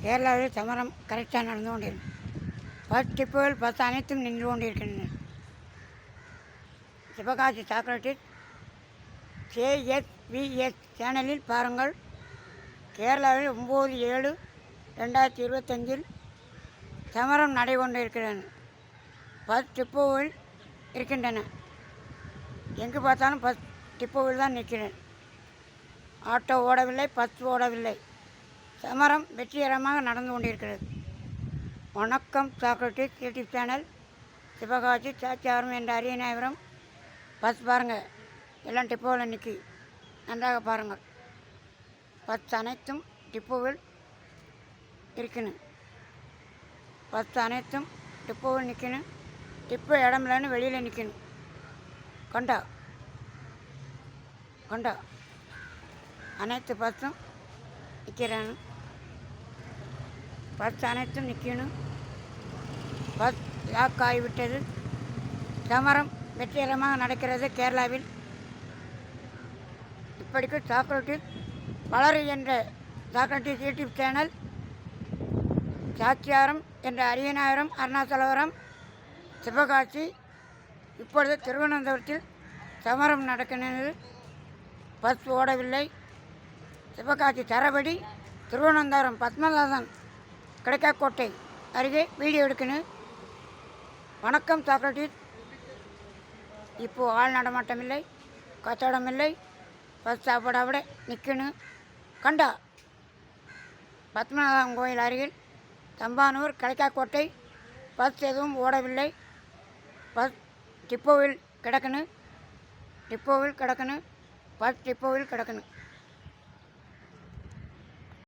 கேரளாவில் சமரம் கரெக்டாக நடந்து கொண்டிருக்கு. 10 டிப்போவில் 10 அனைத்தும் நின்று கொண்டிருக்கின்றன. சிவகாசி சாக்ரட்டிஸ் KSVS சேனலில் பாருங்கள். கேரளாவில் 9/7/2025 சமரம் நடைபெற்றிருக்கிறது. 10 டிப்போவில் இருக்கின்றன. எங்கு பார்த்தாலும் 10 டிப்போவில் தான் நிற்கிறேன். Auto ஓடவில்லை, bus ஓடவில்லை. சமரம் வெற்றிகரமாக நடந்து கொண்டிருக்கிறது. வணக்கம் சாக்ரட்டிஸ் யூடியூப் சேனல். சிவகாசி சாச்சியாரம் என்ற அரியநாயபுரம் பஸ் பாருங்கள், எல்லாம் டிப்போவில் நிற்கி நன்றாக பாருங்கள். 10 அனைத்தும் டிப்போவில் இருக்கணும். 10 அனைத்தும் டிப்போவில் நிற்கணும். டிப்போ இடமில்லன்னு வெளியில் நிற்கணும். கொண்டா அனைத்து பஸ்ஸும் நிற்கிறானு. பஸ் அனைத்தும் நிற்கணும். பஸ் லாக் ஆகிவிட்டது. சமரம் வெற்றிகரமாக நடக்கிறது கேரளாவில். இப்படிக்கு சாக்ரட்டிஸ் வளரு என்ற சாக்ரட்டிஸ் யூடியூப் சேனல், சாச்சியாரம் என்ற அரியநாயபுரம், அருணாச்சலபுரம், சிவகாசி, இப்பொழுது திருவனந்தபுரத்தில் சமரம் நடக்கிறது. பஸ் ஓடவில்லை. சிவகாசி சரபடி, திருவனந்தபுரம் பத்மநாதன் கிடைக்காக்கோட்டை அருகே வீடியோ எடுக்கணும். வணக்கம் சாக்ரட்டிஸ். இப்போது ஆள் நடமாட்டம் இல்லை, கச்சவடம் இல்லை. பஸ் சாப்பாடு நிற்கணும். கண்டா பத்மநாதன் கோயில் அருகில் தம்பானூர் கிடைக்காக்கோட்டை பஸ் எதுவும் ஓடவில்லை. பஸ் டிப்போவில் கிடக்கணும். பஸ் டிப்போவில் கிடக்கணும்.